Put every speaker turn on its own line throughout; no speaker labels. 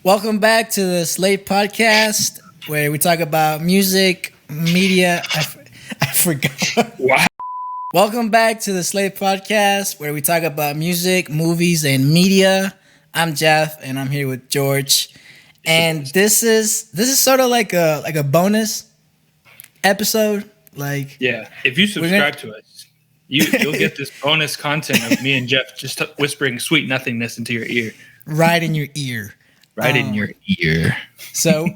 Welcome back to the Slate podcast, where we talk about music, media. I forgot.
Wow.
Welcome back to the Slate podcast, where we talk about music, movies, and media. I'm Jeff, and I'm here with George. And this is sort of like a bonus episode.
Yeah, if you subscribe to us, you'll get this bonus content of me and Jeff just whispering sweet nothingness into your ear.
Right in your ear.
Right in your ear.
So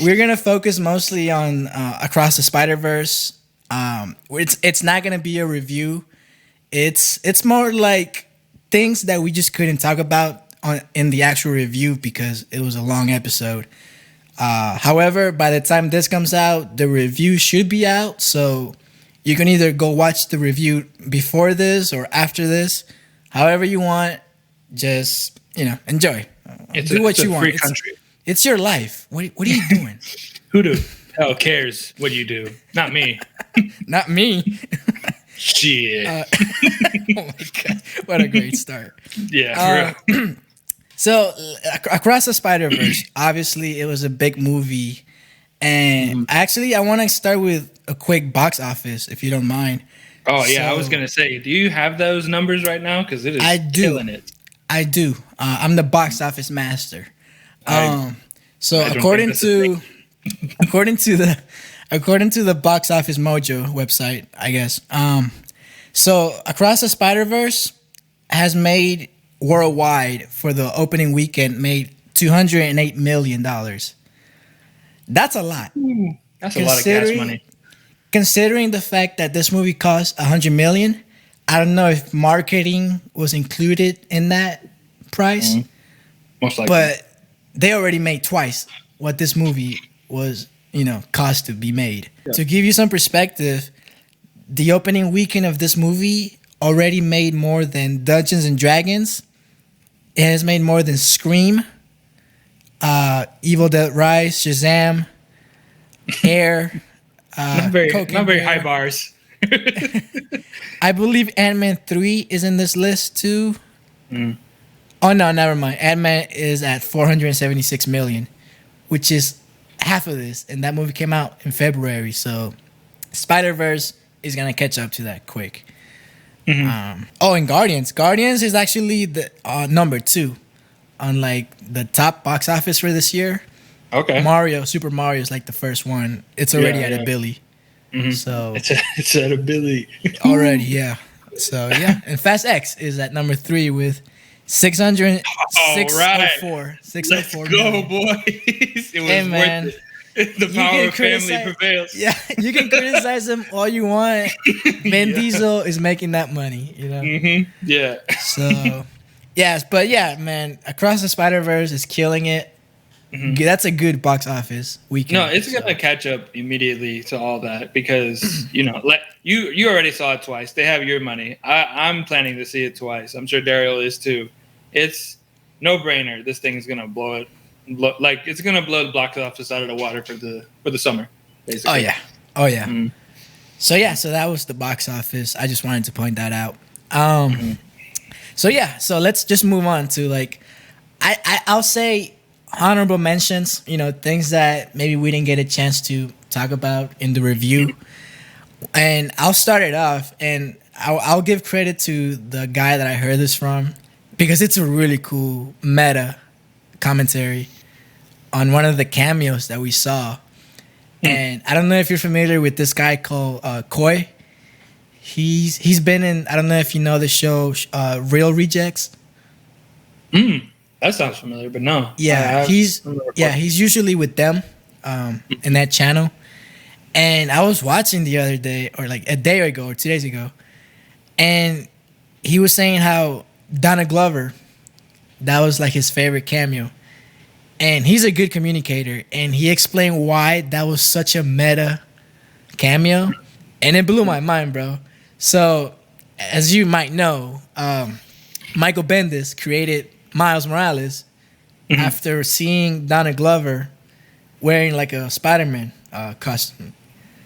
we're gonna focus mostly on Across the Spider-Verse. It's not gonna be a review. It's more like things that we just couldn't talk about in the actual review because it was a long episode. However, by the time this comes out, the review should be out. So you can either go watch the review before this or after this. However you want, just enjoy. Do what you want.
Free country.
It's your life. What are you doing?
Who the hell cares what you do? Not me.
Not me.
Shit.
Oh my god! What a great start.
Yeah. For real.
So, Across the Spider-Verse, obviously, it was a big movie, and actually, I want to start with a quick box office, if you don't mind.
Oh yeah, I was gonna say, do you have those numbers right now? Because it is killing it.
I do. I'm the box office master. So according to the Box Office Mojo website, I guess. So Across the Spider-Verse has made worldwide for the opening weekend made $208 million. That's a lot.
That's a lot of gas money.
Considering the fact that this movie cost $100 million, I don't know if marketing was included in that price.
Most likely.
But they already made twice what this movie was, cost to be made. Yeah. To give you some perspective, the opening weekend of this movie already made more than Dungeons and Dragons. It has made more than Scream, Evil Dead Rise, Shazam, Air.
Not very high bars.
I believe Ant-Man 3 is in this list too. Oh no, never mind. Ant-Man is at $476 million, which is half of this, and that movie came out in February. So Spider-Verse is gonna catch up to that quick. And Guardians is actually the number 2 on the top box office for this year.
Okay.
Super Mario is the first one. It's already at $1 billion. So
it's at $1 billion
already, yeah. So yeah, and Fast X is at number 3 with 604.
Let's go, boys! It was worth it. The power of family prevails.
Yeah, you can criticize them all you want. Vin Diesel is making that money,
Yeah.
So, yes, but yeah, man, Across the Spider-Verse is killing it. That's a good box office weekend.
No, it's gonna catch up immediately to all that because you already saw it twice. They have your money. I'm planning to see it twice. I'm sure Daryl is too. It's no brainer. This thing is gonna blow it. It's gonna blow the box office out of the water for the summer. Basically.
Oh yeah. So that was the box office. I just wanted to point that out. So let's just move on to I'll say honorable mentions, things that maybe we didn't get a chance to talk about in the review. And I'll start it off, and I'll give credit to the guy that I heard this from because it's a really cool meta commentary on one of the cameos that we saw. And I don't know if you're familiar with this guy called Koi. He's been in, I don't know if you know the show Real Rejects.
That sounds familiar, but no.
Yeah, he's usually with them in that channel. And I was watching the other day, or a day ago, or 2 days ago, and he was saying how Donna Glover, that was his favorite cameo. And he's a good communicator, and he explained why that was such a meta cameo, and it blew my mind, bro. So, as you might know, Michael Bendis created Miles Morales after seeing Donna Glover wearing a Spider-Man costume.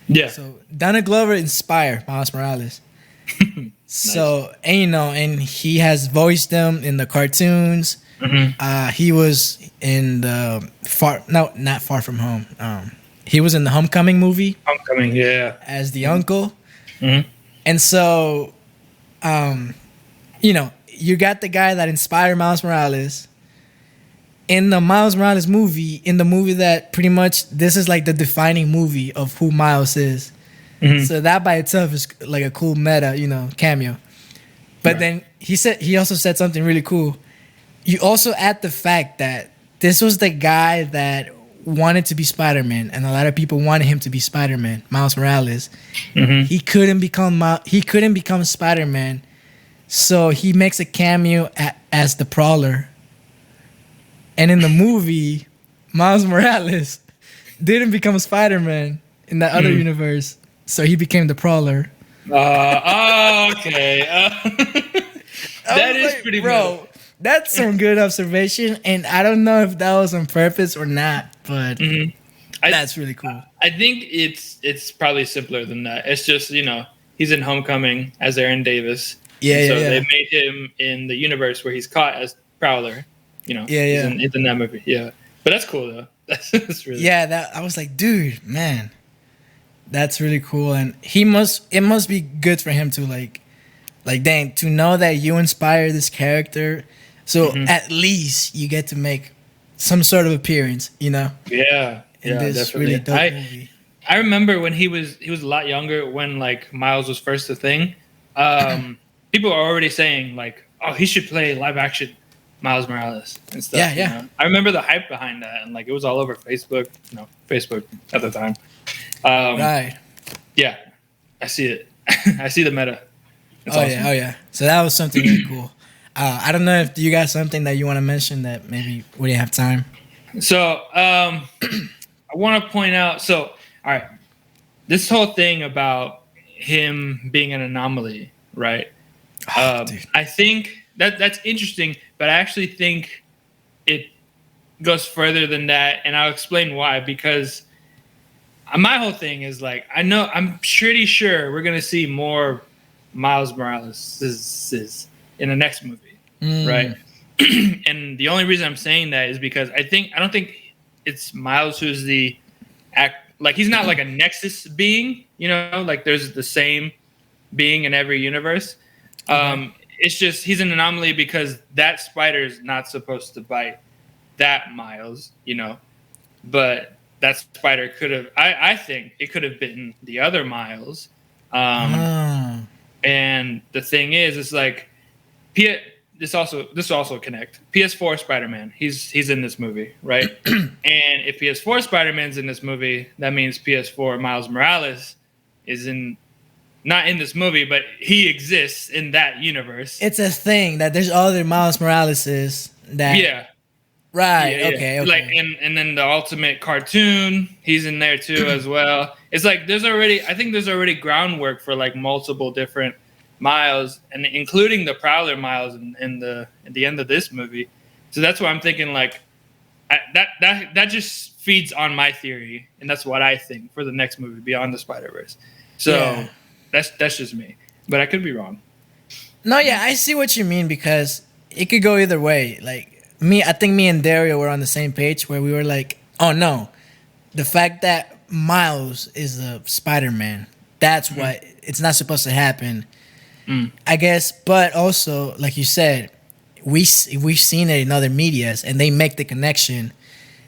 Yeah.
So Donna Glover inspired Miles Morales. So, and he has voiced them in the cartoons. He was in the not Far From Home. He was in the Homecoming movie.
Homecoming, yeah.
As the uncle.
Mm-hmm.
And so, you got the guy that inspired Miles Morales in the Miles Morales movie, in the movie that pretty much this is like the defining movie of who Miles is. Mm-hmm. So that by itself is like a cool meta, cameo. But then he also said something really cool. You also add the fact that this was the guy that wanted to be Spider-Man, and a lot of people wanted him to be Spider-Man, Miles Morales. Mm-hmm. He couldn't become Spider-Man, so he makes a cameo as the Prowler. And in the movie, Miles Morales didn't become Spider-Man in that other universe, so he became the Prowler.
Okay. That is like, pretty
bro. Metal. That's some good observation, and I don't know if that was on purpose or not, but that's really cool.
I think it's probably simpler than that. It's just he's in Homecoming as Aaron Davis.
Yeah,
they made him in the universe where he's caught as Prowler. He's in that movie. Yeah, but that's cool though. That's really
I was like, dude, man, that's really cool, and it must be good for him to like dang, to know that you inspire this character. So at least you get to make some sort of appearance,
Yeah,
in this
definitely.
really dope movie.
I remember when he was a lot younger, when like Miles was first a thing. People are already saying like, oh, he should play live action Miles Morales and stuff.
Yeah.
I remember the hype behind that, and like it was all over Facebook. Facebook at the time.
Right.
Yeah, I see it. I see the meta. It's
awesome. Oh yeah. So that was something really cool. I don't know if you got something that you want to mention that maybe we didn't have time.
So I want to point out. So all right, this whole thing about him being an anomaly, right? I think that's interesting, but I actually think it goes further than that, and I'll explain why. Because my whole thing is like, I'm pretty sure we're gonna see more Miles Morales is in the next movie, right? And the only reason I'm saying that is because I don't think it's Miles who's the like he's not like a Nexus being, like there's the same being in every universe. It's just he's an anomaly because that spider is not supposed to bite that Miles, but that spider could have. I think it could have bitten the other Miles. And the thing is, it's like, this also connect. PS4 Spider-Man, he's in this movie, right? And if PS4 Spider-Man's in this movie, that means PS4 Miles Morales is not in this movie, but he exists in that universe.
It's a thing that there's other Miles Moraleses that.
Yeah.
Right.
Yeah.
Okay.
Like and then the Ultimate cartoon, he's in there too as well. It's like I think there's already groundwork for like multiple different Miles, and including the Prowler Miles in the end of this movie. So that's why I'm thinking like that just feeds on my theory, and that's what I think for the next movie, Beyond the Spider-Verse. So that's just me, but I could be wrong.
No, yeah, I see what you mean, because it could go either way. Like I think me and Dario were on the same page where we were like, oh no, the fact that Miles is a Spider-Man, that's what it's not supposed to happen. I guess, but also, like you said, we've seen it in other medias, and they make the connection.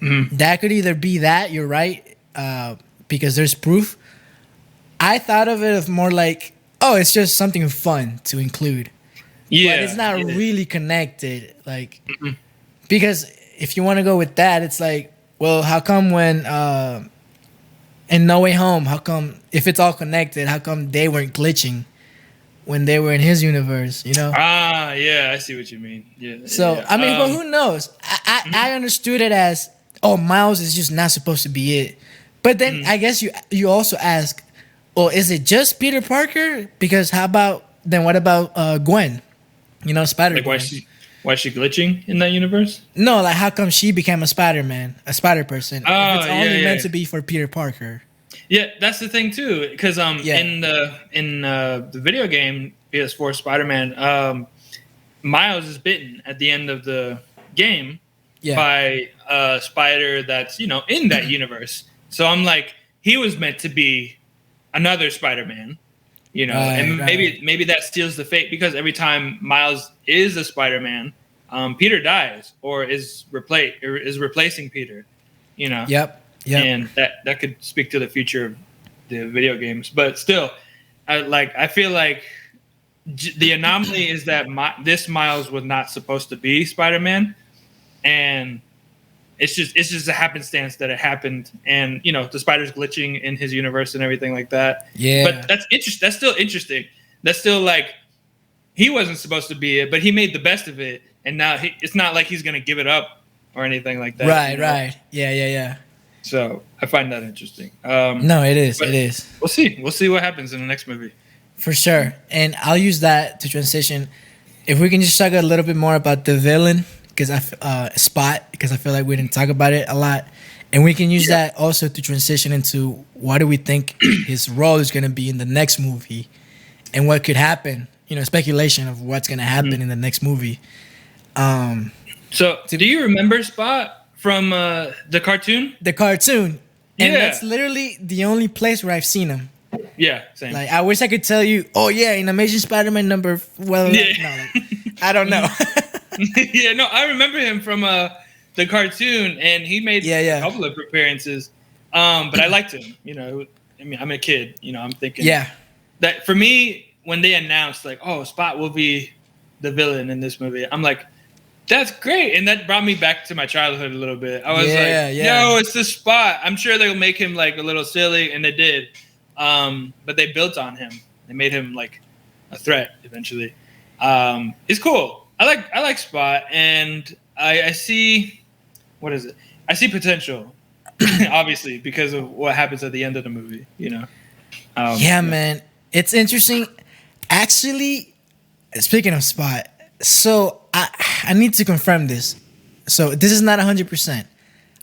That could either be that, you're right, because there's proof. I thought of it as more like, oh, it's just something fun to include. Yeah, but it's not really connected, like, because if you want to go with that, it's like, well, how come when in No Way Home, how come if it's all connected, how come they weren't glitching when they were in his universe,
Yeah, I see what you mean. Yeah.
So, I mean, but who knows? I understood it as, oh, Miles is just not supposed to be it. But then I guess you also ask, well, is it just Peter Parker? Because what about Gwen? Spider-Man.
Like why is she glitching in that universe?
No, like how come she became a Spider-Man, a Spider-Person? If it's only meant to be for Peter Parker.
Yeah, that's the thing too, because in the video game PS4 Spider-Man, Miles is bitten at the end of the game by a spider that's, in that universe. So I'm like, he was meant to be another Spider-Man, and maybe that steals the fate, because every time Miles is a Spider-Man, Peter dies or is replacing Peter,
Yep.
And that could speak to the future of the video games. But still, I feel like the anomaly is that this Miles was not supposed to be Spider-Man, and it's just a happenstance that it happened, and the spider's glitching in his universe and everything like that.
Yeah,
but that's still interesting. That's still like, he wasn't supposed to be it, but he made the best of it, and now it's not like he's gonna give it up or anything like that.
Right. Yeah.
So I find that interesting.
No, it is. It is.
We'll see what happens in the next movie.
For sure. And I'll use that to transition. If we can just talk a little bit more about the villain, because Spot, because I feel like we didn't talk about it a lot, and we can use that also to transition into what do we think his role is going to be in the next movie, and what could happen. Speculation of what's going to happen in the next movie.
So, do you remember Spot from the cartoon?
The cartoon, and that's literally the only place where I've seen him.
Yeah, same.
Like, I wish I could tell you, in Amazing Spider-Man I don't know.
Yeah, no, I remember him from the cartoon, and he made a couple of appearances. But I liked him. I'm a kid. I'm thinking that for me, when they announced like, oh, Spot will be the villain in this movie, I'm like, that's great, and that brought me back to my childhood a little bit. I was yo, it's the Spot. I'm sure they'll make him like a little silly, and they did. But they built on him. They made him like a threat eventually. It's cool. I like Spot, and I see, what is it? I see potential, obviously, because of what happens at the end of the movie. Man,
it's interesting. Actually, speaking of Spot, so I need to confirm this. So this is not 100%.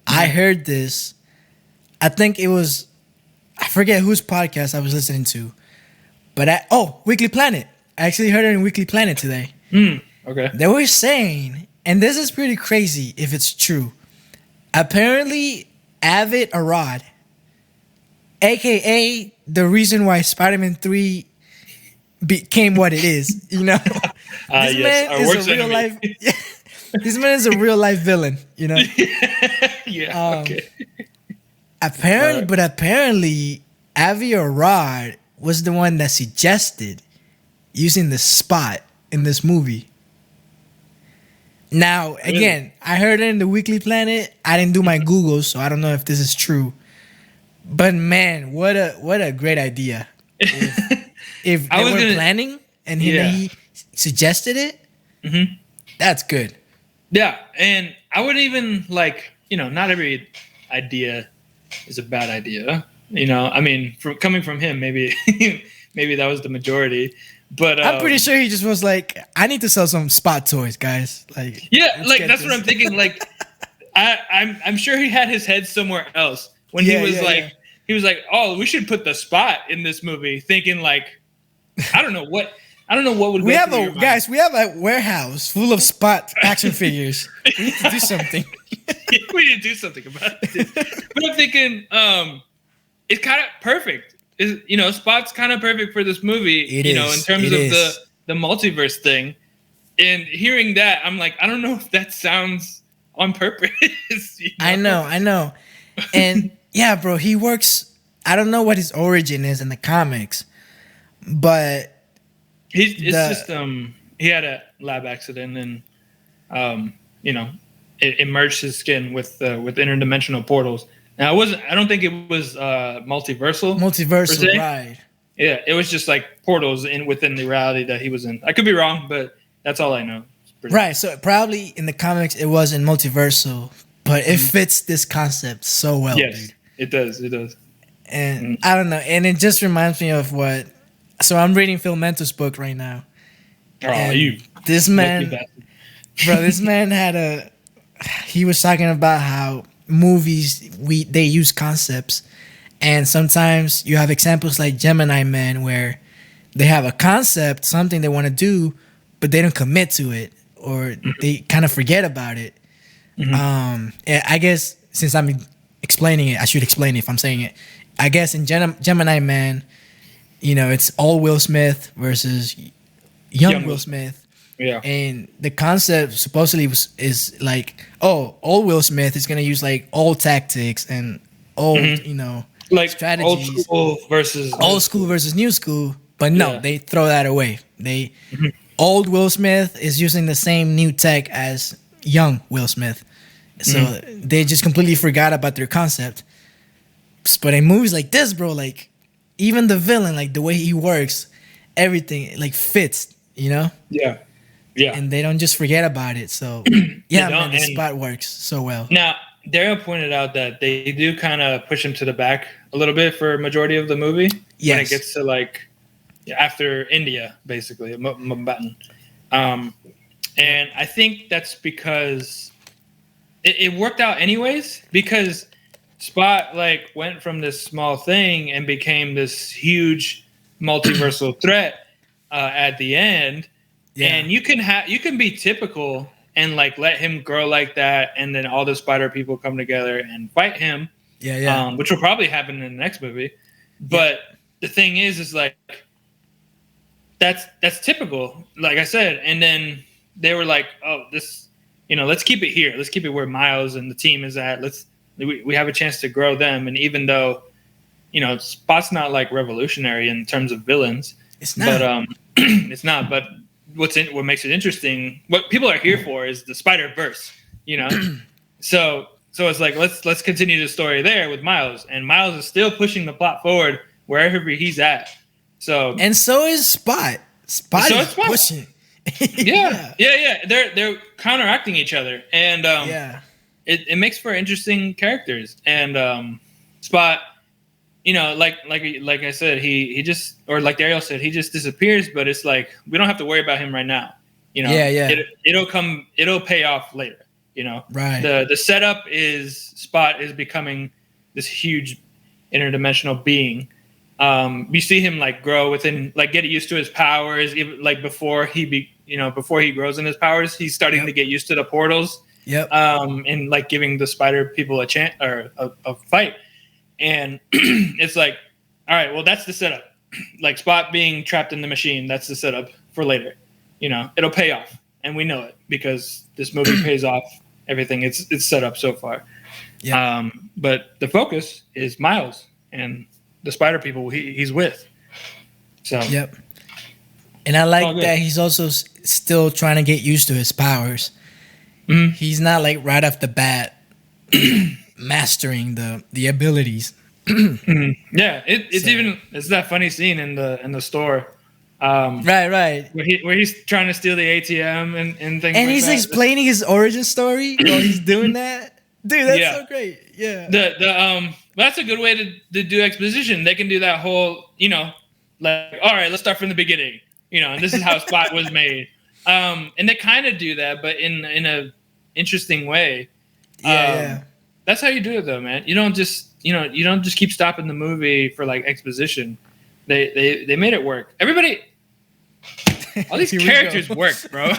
I heard this. I think it was, I forget whose podcast I was listening to, but Weekly Planet. I actually heard it in Weekly Planet today.
Okay.
They were saying, and this is pretty crazy if it's true, apparently Avid Arad, a.k.a. the reason why Spider-Man 3 became what it is, This man is a real life. This man is a real life villain,
Yeah. Okay.
Apparently, Avi Arad was the one that suggested using the Spot in this movie. Now, again, I heard it in the Weekly Planet. I didn't do my Google, so I don't know if this is true. But man, what a great idea! If they were planning and he suggested it, that's good.
Yeah, and I wouldn't even not every idea is a bad idea. Coming from him, maybe that was the majority. But
I'm pretty sure he just was like, I need to sell some Spot toys, guys.
That's what I'm thinking. Like, I'm sure he had his head somewhere else when he was like, oh, we should put the Spot in this movie, thinking like, I don't know what would
we have we have a warehouse full of Spot action figures. We need to do something.
We need to do something about it. But I'm thinking, it's kind of perfect. Spot's kind of perfect for this movie. In terms of the multiverse thing. And hearing that, I'm like, I don't know if that sounds on purpose.
I know. And yeah, bro, he works. I don't know what his origin is in the comics, but he had a lab accident, and it merged his skin with interdimensional portals. Now, I don't think it was multiversal. Multiversal, right?
Yeah, it was just like portals within the reality that he was in. I could be wrong, but that's all I know.
Right. So probably in the comics it wasn't multiversal, but it fits this concept so well.
Yes,
dude.
It does. It does.
And I don't know, and it just reminds me of what. So I'm reading Phil Mento's book right now. This man, bro. This man he was talking about how movies they use concepts, and sometimes you have examples like Gemini Man where they have a concept, something they want to do, but they don't commit to it, or they kind of forget about it. I guess since I'm explaining it, I should explain it if I'm saying it. I guess in Gemini Man, it's old Will Smith versus young Will Smith.
Yeah.
And the concept supposedly is like, old Will Smith is gonna use like old tactics and old,
like
strategies.
Old
school versus new school. But no, they throw that away. Old Will Smith is using the same new tech as young Will Smith. So they just completely forgot about their concept. But in movies like this, bro, like even the villain, like the way he works, everything like fits,
Yeah. Yeah.
And they don't just forget about it. So man, the Spot works so well.
Now, Daryl pointed out that they do kind of push him to the back a little bit for a majority of the movie. When it gets to like after India, basically, Mumbai. And I think that's because it worked out anyways, because Spot like went from this small thing and became this huge multiversal threat at the end. Yeah. And you can be typical and like let him grow like that, and then all the spider people come together and fight him. Which will probably happen in the next movie. But the thing is like that's typical, like I said. And then they were like, oh, this, let's keep it here. Let's keep it where Miles and the team is at. We have a chance to grow them. And even though, Spot's not like revolutionary in terms of villains,
it's not.
But it's not. But what makes it interesting, what people are here for, is the Spider-Verse. So it's like let's continue the story there with Miles, and Miles is still pushing the plot forward wherever he's at. So
is Spot. Spot is pushing.
Yeah. They're counteracting each other, and it makes for interesting characters. And Spot, like I said, he just, or like Daryl said, he just disappears. But it's like we don't have to worry about him right now. It'll pay off later.
Right.
The setup is Spot is becoming this huge interdimensional being. You see him like grow within, like get used to his powers. Even like before he grows in his powers, he's starting to get used to the portals.
Yep.
And like giving the spider people a chance or a fight. And it's like, all right, well, that's the setup. Like Spot being trapped in the machine, that's the setup for later. It'll pay off, and we know it because this movie pays off everything it's set up so far. Yeah. But the focus is Miles and the spider people he's with. So.
Yep. And I like that he's also still trying to get used to his powers. Mm-hmm. He's not like right off the bat mastering the abilities.
Mm-hmm. Yeah, it's that funny scene in the store.
Right.
Where he's trying to steal the ATM and things. And
like he's explaining his origin story while he's doing that. Dude, that's so great. Yeah.
That's a good way to do exposition. They can do that whole, like, all right, let's start from the beginning. And this is how Spot was made. And they kind of do that, but in a interesting way.
Yeah.
That's how you do it, though, man. You don't just keep stopping the movie for like exposition. They made it work. Everybody, all these characters work, bro.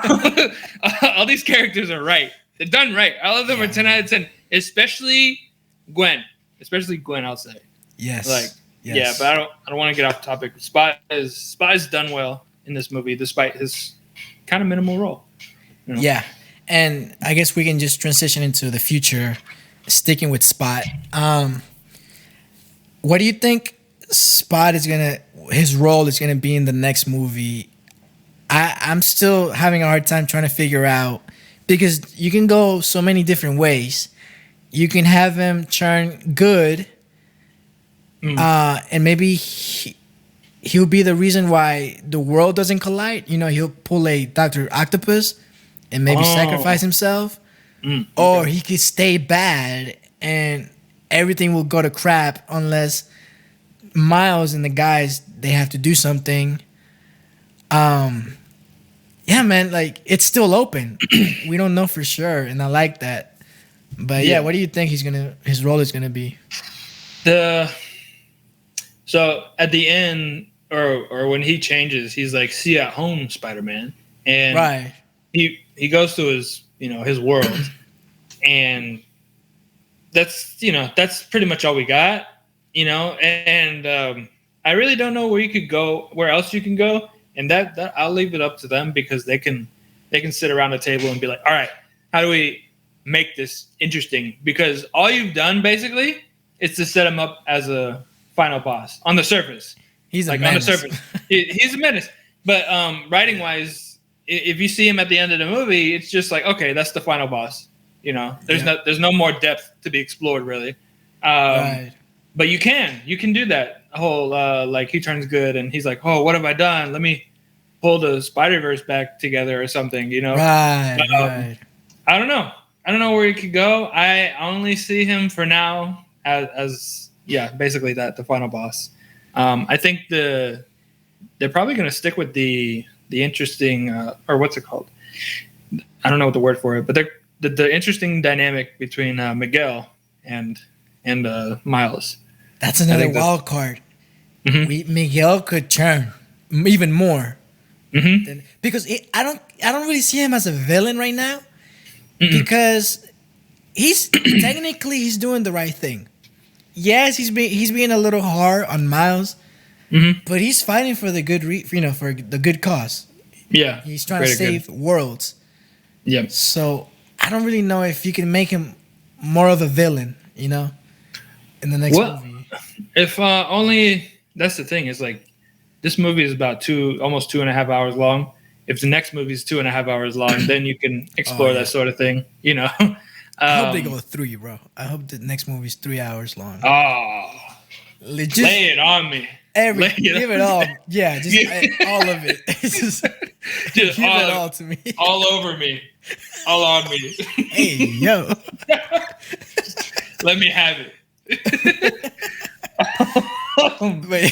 All these characters are right. They're done right. All of them are 10 out of 10. Especially Gwen. I'll say.
Yes.
Yeah, but I don't want to get off topic. Spot is done well in this movie, despite his kind of minimal role.
Yeah, and I guess we can just transition into the future, sticking with Spot. What do you think his role is gonna be in the next movie? I'm still having a hard time trying to figure out, because you can go so many different ways. You can have him turn good, and maybe he'll be the reason why the world doesn't collide. He'll pull a Dr. Octopus and maybe sacrifice himself. Or he could stay bad and everything will go to crap unless Miles and the guys, they have to do something. Yeah, man, like it's still open. We don't know for sure, and I like that. But yeah, what do you think his role is gonna be?
So at the end, or when he changes, he's like, "See you at home, Spider-Man," and he goes to his his world, and that's pretty much all we got. And I really don't know where else you can go, and that I'll leave it up to them, because they can sit around the table and be like, all right, how do we make this interesting? Because all you've done basically is to set him up as a final boss on the surface.
He's a menace.
On the surface, he's a menace. But writing wise, if you see him at the end of the movie, it's just like, okay, that's the final boss. There's no more depth to be explored, really.
Right.
But you can do that whole like he turns good and he's like, oh, what have I done? Let me pull the Spider-Verse back together or something.
Right.
I don't know where he could go. I only see him for now as basically the final boss. I think they're probably going to stick with the interesting or what's it called? I don't know what the word for it, but the interesting dynamic between Miguel and Miles.
That's another wild card.
Mm-hmm.
Miguel could turn even more,
mm-hmm.
because I don't really see him as a villain right now,
mm-hmm.
because he's technically he's doing the right thing. Yes, he's being a little hard on Miles,
mm-hmm.
but he's fighting for the good for the good cause.
Yeah,
he's trying to save worlds.
Yep.
So I don't really know if you can make him more of a villain, in the next movie.
If only that's the thing, is like this movie is about almost 2.5 hours long. If the next movie is 2.5 hours long, then you can explore that sort of thing.
I hope they go 3, bro. I hope the next movie is 3 hours long.
Oh,
legit.
Lay it on me.
Give it all. Yeah, just all of it. Just give it all to me.
All over me. All on me.
Hey, yo.
Let me have it.
Oh my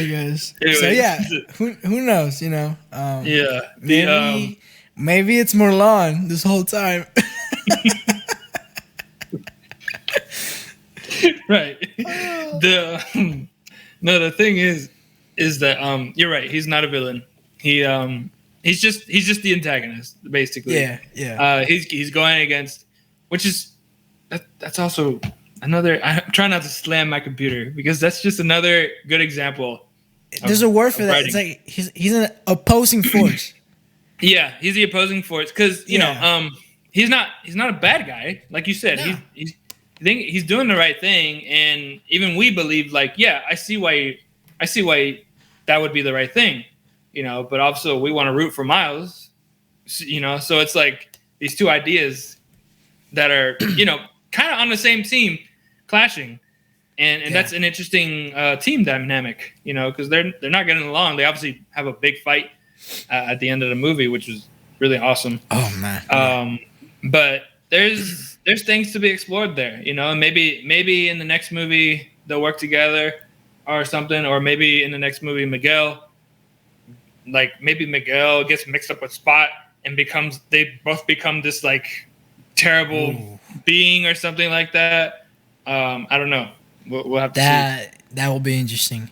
gosh.
Anyway,
so yeah, who knows? Maybe it's Mulan this whole time.
Right. The thing is that you're right. He's not a villain. He's just the antagonist, basically.
Yeah.
He's going against, which is that's also another. I'm trying not to slam my computer, because that's just another good example.
There's a word for that.
Writing.
It's like he's an opposing force.
Yeah, he's the opposing force, because he's not a bad guy, like you said.
No.
He's doing the right thing, and even we believe, like, yeah, I see why that would be the right thing, But also we want to root for Miles, So it's like these two ideas that are kind of on the same team clashing, and that's an interesting team dynamic, because they're not getting along. They obviously have a big fight at the end of the movie, which was really awesome.
Oh man!
But there's things to be explored there, and maybe in the next movie they'll work together or something, or maybe in the next movie Miguel gets mixed up with Spot and they both become this like terrible being or something like that. I don't know. We'll have to see.
That will be interesting.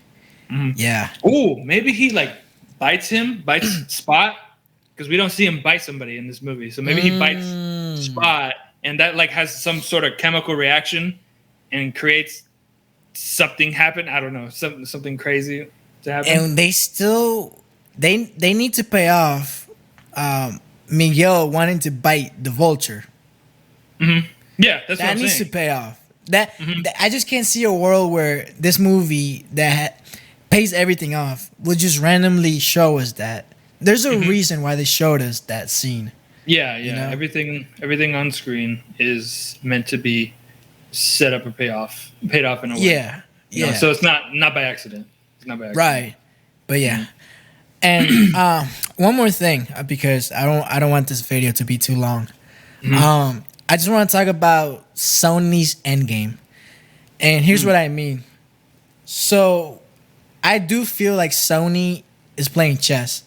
Mm-hmm.
Yeah.
Oh, maybe he like bites Spot, because we don't see him bite somebody in this movie. So maybe he bites Spot, and that like has some sort of chemical reaction and creates something happen. I don't know, something crazy to happen.
And they still they need to pay off Miguel wanting to bite the vulture.
Mm-hmm. Yeah, that's
that
what I'm
needs
saying.
to pay off. That I just can't see a world where this movie that pays everything off will just randomly show us that. There's a reason why they showed us that scene.
Yeah. Everything on screen is meant to be set up or paid off in a way.
Yeah.
So it's not by accident. It's not by accident.
Right. But yeah. And one more thing, because I don't want this video to be too long. I just want to talk about Sony's Endgame. And here's what I mean. So I do feel like Sony is playing chess.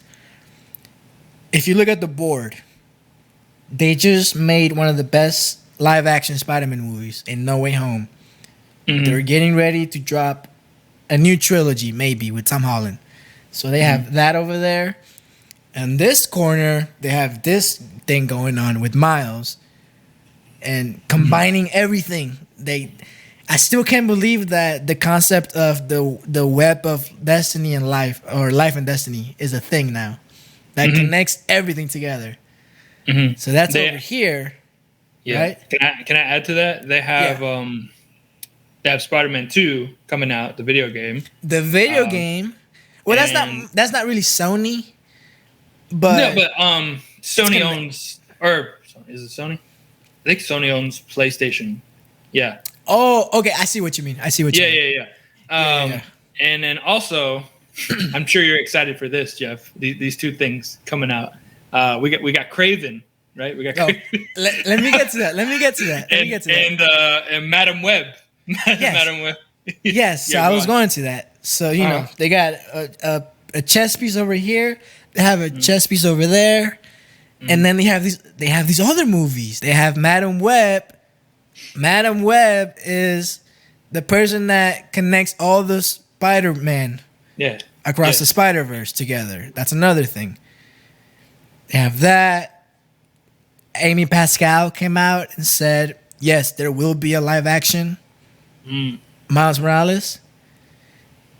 If you look at the board, they just made one of the best live action Spider-Man movies in No Way Home. They're getting ready to drop a new trilogy, maybe, with Tom Holland. So they have that over there. And this corner, they have this thing going on with Miles and combining everything. I still can't believe that the concept of the web of destiny and life, or life and destiny, is a thing now that connects everything together. So that's over here.
Yeah.
Right?
Can I add to that? They have Spider-Man 2 coming out, the video game.
The video game. Well, that's not really Sony. But
Sony owns, or is it Sony? I think Sony owns PlayStation. Yeah.
Oh, okay. I see what you mean.
Yeah. And then also, I'm sure you're excited for this, Jeff. These two things coming out. We got Craven, right? We got Craven.
Let me get to that.
And Madam Web.
Yes.
Madam Web.
Yes. So I was going to that. So know they got a chess piece over here. They have a chess piece over there, and then they have these other movies. They have Madam Web. Madam Web is the person that connects all the Spider-Man across the Spider-Verse together. That's another thing. They have that. Amy Pascal came out and said, yes, there will be a live action Miles Morales.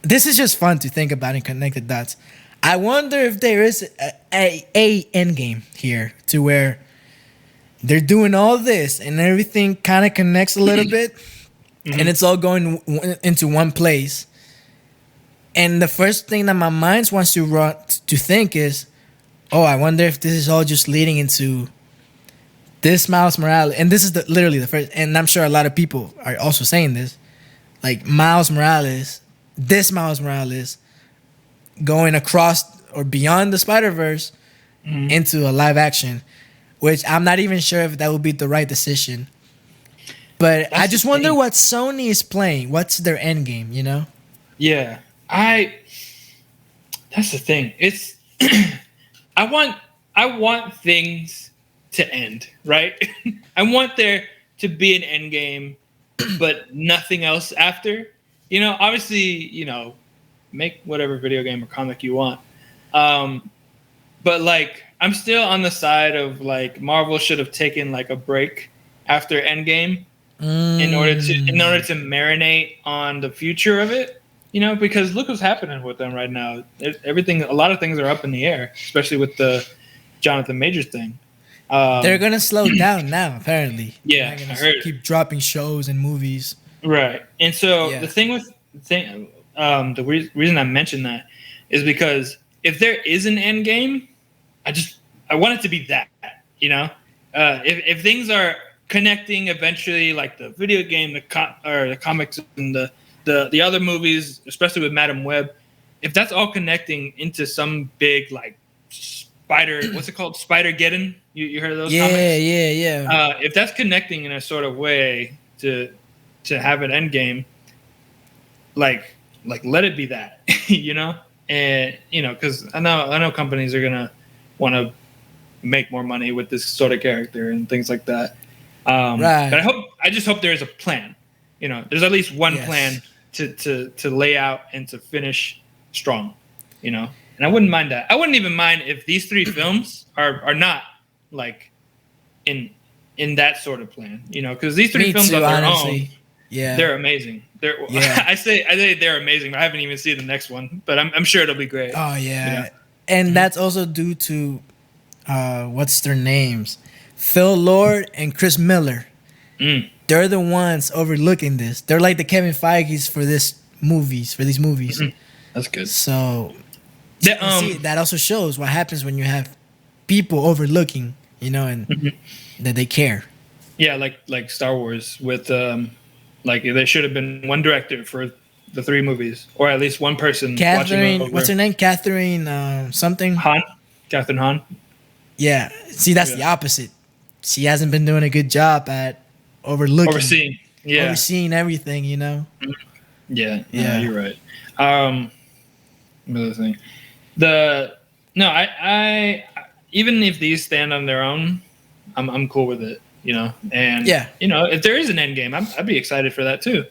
This is just fun to think about and connect the dots. I wonder if there is a end game here to where they're doing all this and everything kind of connects a little bit, and it's all going into one place. And the first thing that my mind wants to think is, oh, I wonder if this is all just leading into this Miles Morales. And this is literally the first, and I'm sure a lot of people are also saying this, like Miles Morales, going across or beyond the Spider-Verse into a live action, which I'm not even sure if that would be the right decision. But I just wonder what Sony is playing. What's their end game, you know?
Yeah. That's the thing. It's I want things to end, right? I want there to be an end game, but nothing else after. You know, obviously, you know, make whatever video game or comic you want. But like, I'm still on the side of like Marvel should have taken like a break after Endgame in order to marinate on the future of it. You know, because look what's happening with them right now. A lot of things are up in the air, especially with the Jonathan Majors thing.
They're gonna slow down now, apparently.
Yeah,
They're
I
gonna
heard
keep dropping shows and movies.
Right, and so the reason I mentioned that is because if there is an end game, I want it to be that. You know, if things are connecting eventually, like the video game, the comics, and the other movies, especially with Madam Web, if that's all connecting into some big like what's it called? Spider-Geddon? You heard of those comics?
Yeah.
If that's connecting in a sort of way to have an end game, like let it be that, you know? And you know, because I know companies are gonna want to make more money with this sort of character and things like that.
Right.
But I just hope there is a plan. You know, there's at least one plan to lay out and to finish strong. You know, and I wouldn't mind that. I wouldn't even mind if these three films are not like in that sort of plan. You know, because these three films on their own, they're amazing. I say they're amazing. I haven't even seen the next one, but I'm sure it'll be great.
Oh yeah,
you know?
And that's also due to what's their names, Phil Lord and Chris Miller. They're the ones overlooking this. They're like the Kevin Feige's for these movies.
That's good.
So that also shows what happens when you have people overlooking, you know, and that they care.
Yeah, like Star Wars with like there should have been one director for the three movies, or at least one person.
Catherine, what's her name? Catherine something.
Catherine Hahn.
Yeah. See, that's the opposite. She hasn't been doing a good job at overseeing everything, you know.
Yeah, you're right. Another thing, I even if these stand on their own, I'm cool with it, you know. And you know, if there is an end game, I'd be excited for that too.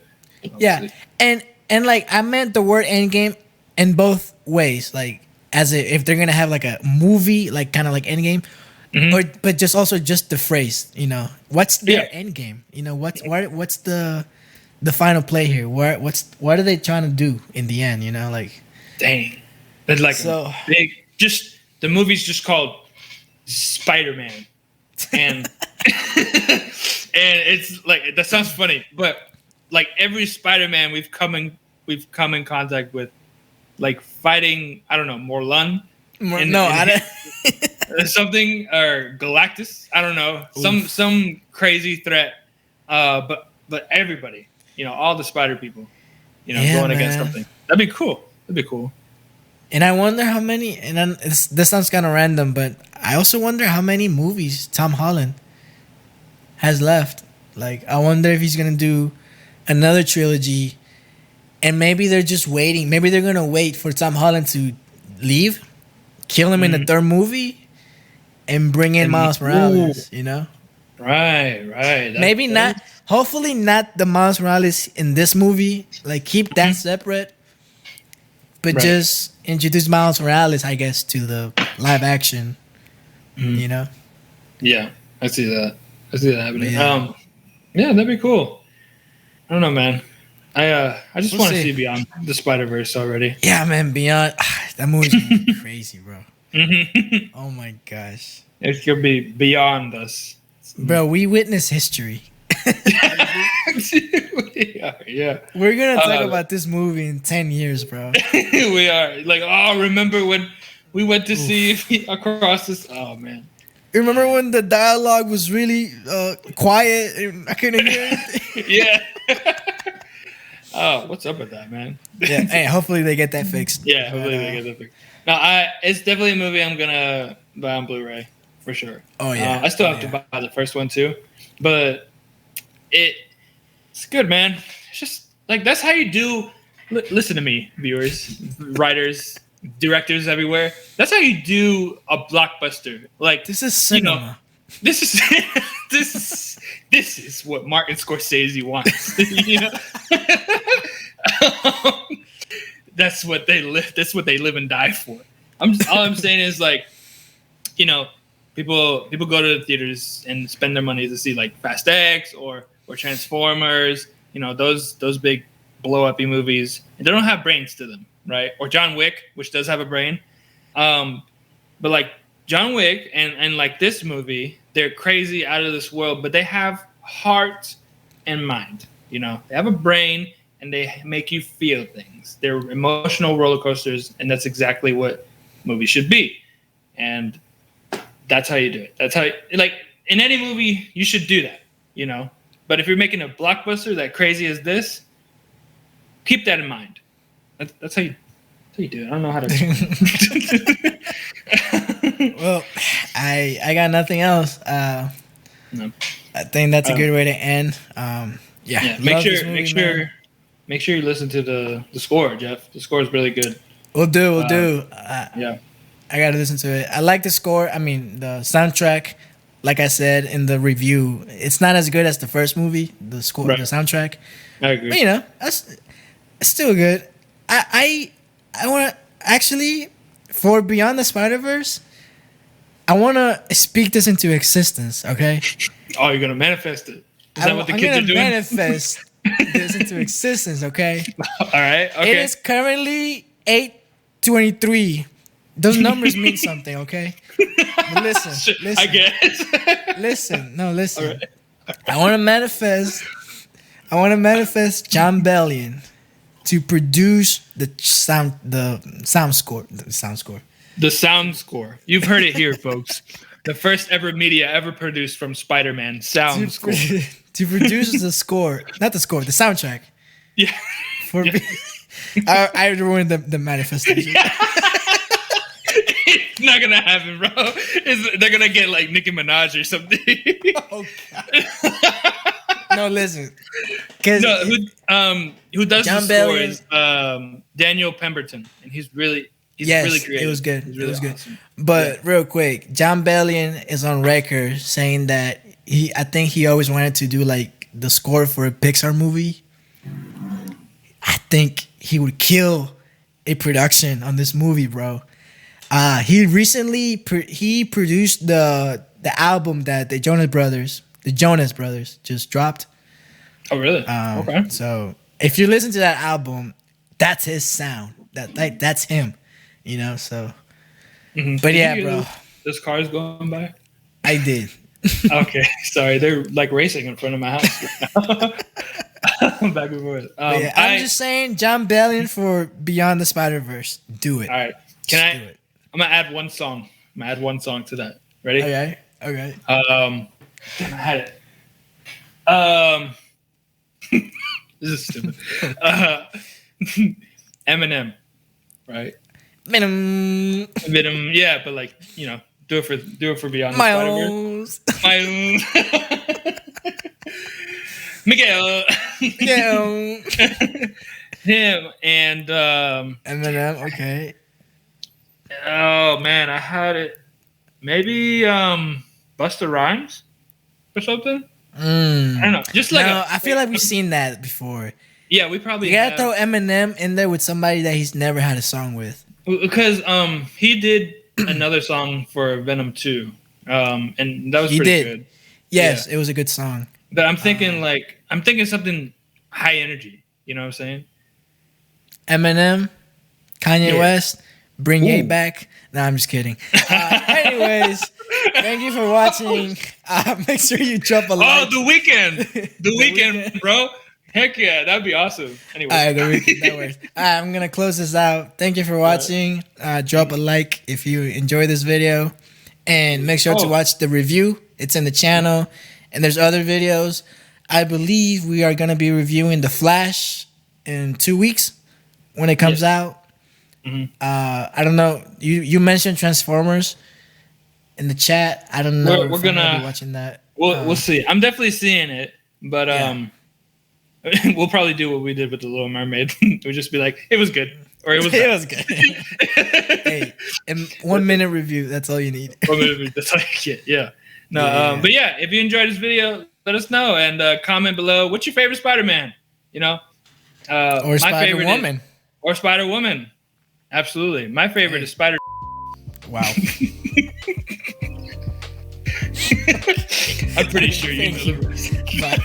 Obviously.
Yeah, and like I meant the word end game in both ways. Like if they're gonna have like a movie, like kind of like Endgame, or but just also just the phrase, what's their end game? What's the final play here? What are they trying to do in the end? Like,
dang, it's like
so
a big. Just the movie's just called Spider-Man, and and it's like that sounds funny, but like every Spider-Man we've come in contact with, like fighting, I don't know, Morlun. Something, or Galactus. I don't know. Some crazy threat. But everybody, all the spider people, going against something. That'd be cool.
And I wonder how many, and then this sounds kind of random, but I also wonder how many movies Tom Holland has left. Like, I wonder if he's going to do another trilogy, and maybe they're just waiting. Maybe they're going to wait for Tom Holland to leave, kill him in the third movie, and bring in Miles Morales,
Right.
Maybe not. Hopefully not the Miles Morales in this movie. Like, keep that separate. But just introduce Miles Morales, I guess, to the live action.
Yeah, I see that happening. Yeah, that'd be cool. I don't know, man. I just want to see Beyond the Spider-Verse already.
Yeah, man, Beyond. That movie's gonna be crazy, bro. Oh my gosh.
It's gonna be beyond us,
bro. We witness history.
Yeah.
We're gonna talk about this movie in 10 years, bro.
We are. Like, remember when we went to see Across this? Oh man.
Remember when the dialogue was really quiet and I couldn't hear anything?
Yeah. Oh, what's up with that, man?
Yeah. Hey, hopefully they get that fixed.
Yeah, hopefully they get that fixed. No, it's definitely a movie I'm gonna buy on Blu-ray for sure.
Oh yeah.
I still have to buy the first one too, but it's good, man. It's just like that's how you do. Listen to me, viewers, writers, directors everywhere. That's how you do a blockbuster. Like,
this is cinema.
This is what Martin Scorsese wants. That's what they live. That's what they live and die for. All I'm saying is, like, people go to the theaters and spend their money to see like Fast X or Transformers. Those big blow uppy movies, and they don't have brains to them, right? Or John Wick, which does have a brain, but like John Wick and like this movie, they're crazy, out of this world, but they have heart and mind. They have a brain. And they make you feel things. They're emotional roller coasters, and that's exactly what movies should be. And that's how you do it. That's how, like, in any movie, you should do that, But if you're making a blockbuster that crazy as this, keep that in mind. That's how you do it. I don't know how to explain it.
Well, I got nothing else.
No.
I think that's a good way to end. Yeah.
Make sure you listen to the score, Jeff. The score is really good.
We'll do.
Yeah.
I got to listen to it. I like the score. I mean, the soundtrack, like I said in the review, it's not as good as the first movie, the score, the soundtrack.
I agree.
But, it's still good. I want to, actually, for Beyond the Spider-Verse, I want to speak this into existence, okay?
Oh, you're going to manifest it. Is that what the kids are doing?
Manifest this into existence, okay?
All right. Okay.
It is currently 8:23. Those numbers mean something, okay? But listen.
I guess.
Listen.
All right.
I want to manifest John Bellion to produce the sound score.
The sound score. You've heard it here, folks. The first ever media ever produced from Spider-Man sound score.
To produce the score, not the score, the soundtrack.
Yeah.
I ruined the manifestation.
Yeah. It's not gonna happen, bro. They're gonna get like Nicki Minaj or something.
Oh God. No, listen.
Who does
John
the
Bellion.
score is Daniel Pemberton, and he's really creative.
It was good.
Really
it was good.
awesome.
But real quick, John Bellion is on record saying that I think he always wanted to do like the score for a Pixar movie. I think he would kill a production on this movie, bro. He recently he produced the album that the Jonas Brothers just dropped.
Oh, really? Okay.
So if you listen to that album, that's his sound. That's him. You know. So, but
Did
yeah,
you
bro.
There's cars going by.
I did.
Okay, sorry. They're like racing in front of my house right now. Back and forth.
I'm just saying, John Bellion for Beyond the Spider-Verse. Do it.
All right. Do it. I'm gonna add one song. I'm gonna add one song to that. Ready?
Okay.
Damn, I had it. This is stupid. Eminem, right? Eminem, yeah, but like, you know, do it for Beyond the Spider-Verse. My own. Miguel. Him and
Eminem, okay.
Oh man, I had it. Maybe Busta Rhymes or something. I don't know. Just like
I feel like we've seen that before.
Yeah, we probably.
You gotta throw Eminem in there with somebody that he's never had a song with.
Because he did another song for Venom 2, and that was pretty good.
Yes, yeah. It was a good song.
But I'm thinking something high energy. You know what I'm saying?
Eminem, Kanye West, bring Ye back. No, I'm just kidding. Anyways, thank you for watching. Make sure you drop a like.
Oh, The Weeknd, bro. Heck yeah, that'd be awesome. Anyway,
all right, that works. All right, I'm gonna close this out. Thank you for watching. Drop a like if you enjoy this video, and make sure to watch the review. It's in the channel, and there's other videos. I believe we are gonna be reviewing The Flash in 2 weeks when it comes out. Mm-hmm. I don't know. You mentioned Transformers in the chat. I don't know.
We're gonna
be watching that.
We'll see. I'm definitely seeing it, but we'll probably do what we did with The Little Mermaid. We'll just be like, it was good, or it was.
It was good. Hey, 1 minute review. That's all you need.
1 minute review. That's all you get. Yeah. No. But yeah, if you enjoyed this video, let us know and comment below. What's your favorite Spider-Man? You know,
or Spider-Woman.
Or Spider-Woman. Absolutely. My favorite is Spider.
Wow.
I'm pretty sure you know the rest.
Bye.